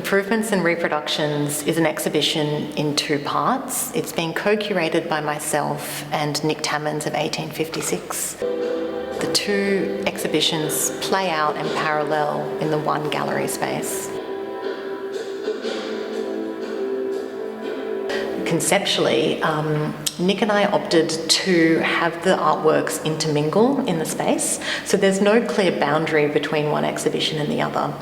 Improvements and Reproductions is an exhibition in two parts. It's been co-curated by myself and Nick Tammens of 1856. The two exhibitions play out in parallel in the one gallery space. Conceptually, Nick and I opted to have the artworks intermingle in the space, so there's no clear boundary between one exhibition and the other.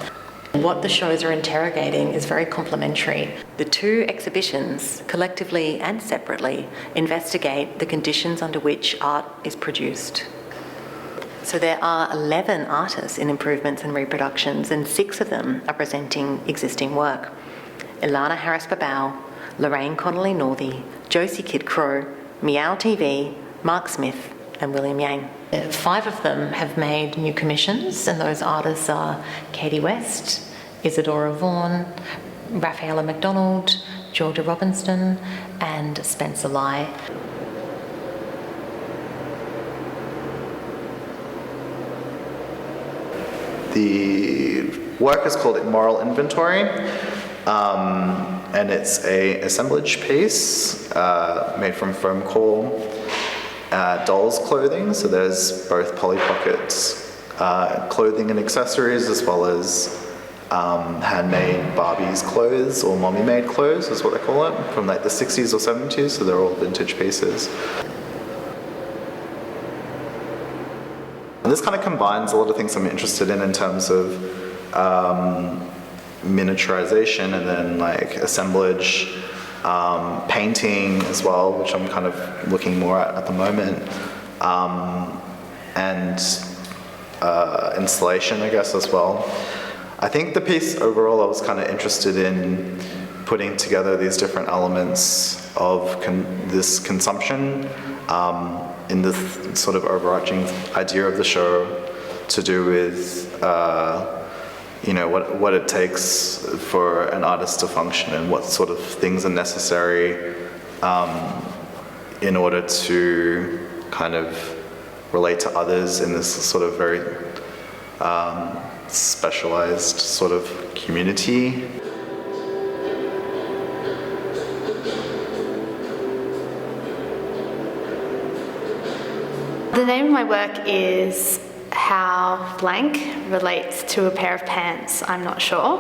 What the shows are interrogating is very complementary. The two exhibitions, collectively and separately, investigate the conditions under which art is produced. So there are 11 artists in Improvements and Reproductions, and 6 of them are presenting existing work. Ilana Harris-Babau, Lorraine Connolly-Northey, Josie Kidd Crow, Meow TV, Mark Smith and William Yang. 5 of them have made new commissions, and those artists are Katie West, Isadora Vaughan, Rafaella McDonald, Georgia Robenstone and Spencer Lai. The work is called Moral Inventory, and it's an assemblage piece made from foam core dolls clothing. So there's both Polly Pockets clothing and accessories, as well as handmade Barbie's clothes, or mommy-made clothes is what they call it, from like the 60s or 70s, so they're all vintage pieces. And this kind of combines a lot of things I'm interested in terms of miniaturization and then like assemblage, painting as well, which I'm kind of looking more at the moment, and installation, I guess, as well. I think the piece overall, I was kind of interested in putting together these different elements of this consumption in the sort of overarching idea of the show to do with you know, what it takes for an artist to function and what sort of things are necessary in order to kind of relate to others in this sort of very specialized sort of community. The name of my work is How Blank Relates to a Pair of Pants, I'm Not Sure,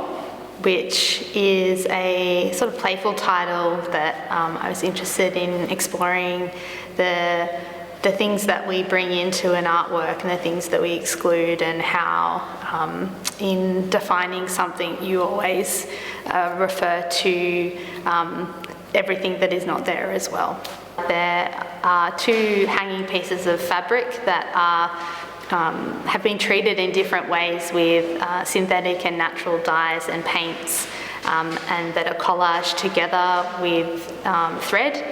which is a sort of playful title that I was interested in exploring the things that we bring into an artwork and the things that we exclude, and how in defining something you always refer to everything that is not there as well. There are 2 hanging pieces of fabric that have been treated in different ways with synthetic and natural dyes and paints, and that are collaged together with thread,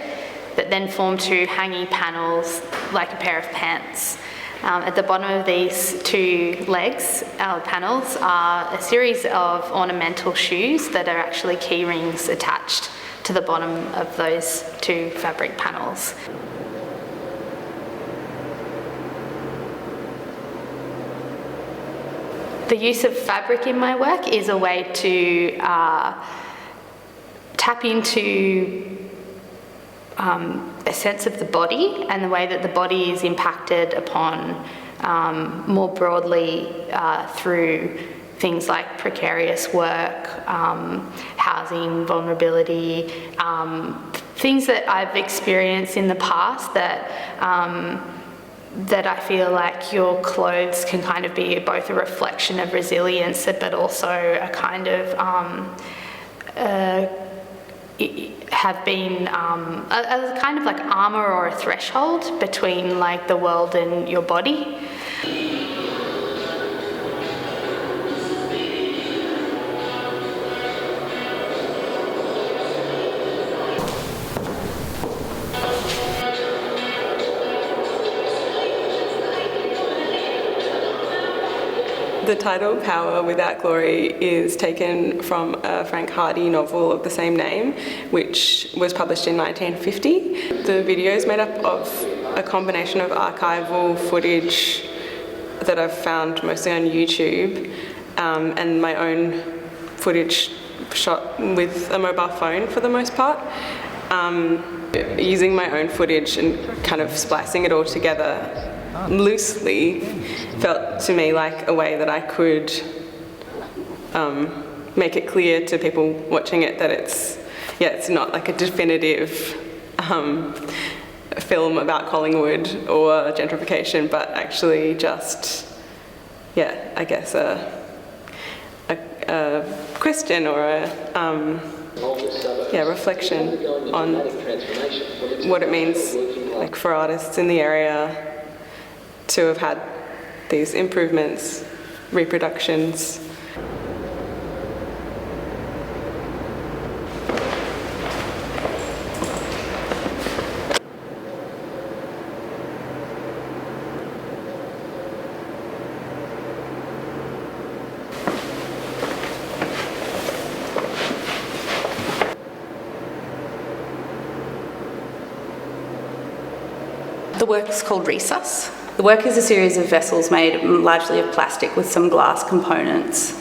that then form 2 hanging panels like a pair of pants. At the bottom of these 2 legs, panels, are a series of ornamental shoes that are actually key rings attached to the bottom of those 2 fabric panels. The use of fabric in my work is a way to tap into a sense of the body and the way that the body is impacted upon more broadly through things like precarious work, housing, vulnerability, things that I've experienced in the past that I feel like your clothes can kind of be both a reflection of resilience, but also a kind of have been a kind of like armor or a threshold between like the world and your body. The title, Power Without Glory, is taken from a Frank Hardy novel of the same name, which was published in 1950. The video is made up of a combination of archival footage that I've found mostly on YouTube, and my own footage shot with a mobile phone for the most part. Using my own footage and kind of splicing it all together loosely felt to me like a way that I could make it clear to people watching it that it's not like a definitive film about Collingwood or gentrification, but actually just, I guess a question or a reflection on what it means like for artists in the area to have had these improvements, reproductions. The work is called Resus. The work is a series of vessels made largely of plastic with some glass components.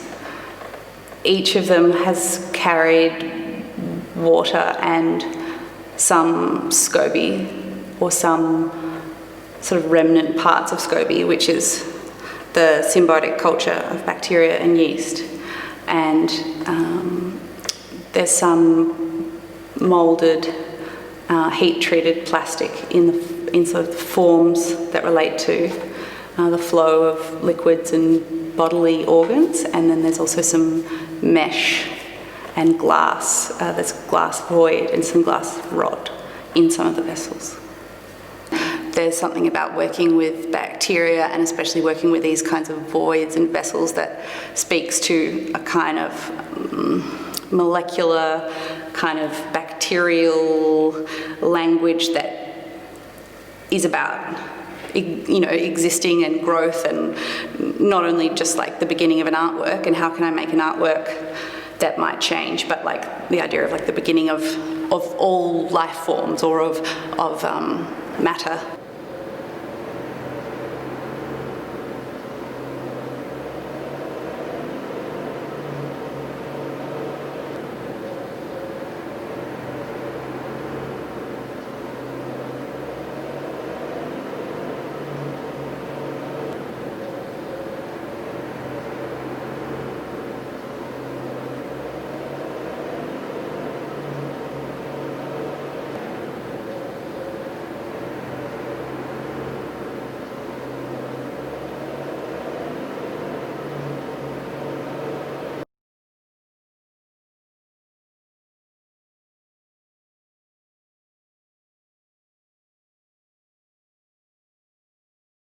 Each of them has carried water and some SCOBY, or some sort of remnant parts of SCOBY, which is the symbiotic culture of bacteria and yeast. And there's some moulded, heat-treated plastic in sort of the forms that relate to the flow of liquids and bodily organs, and then there's also some mesh and glass. There's glass void and some glass rod in some of the vessels. There's something about working with bacteria, and especially working with these kinds of voids and vessels, that speaks to a kind of molecular, kind of bacterial language that is about, existing and growth, and not only just like the beginning of an artwork and how can I make an artwork that might change, but like the idea of like the beginning of all life forms, or of matter.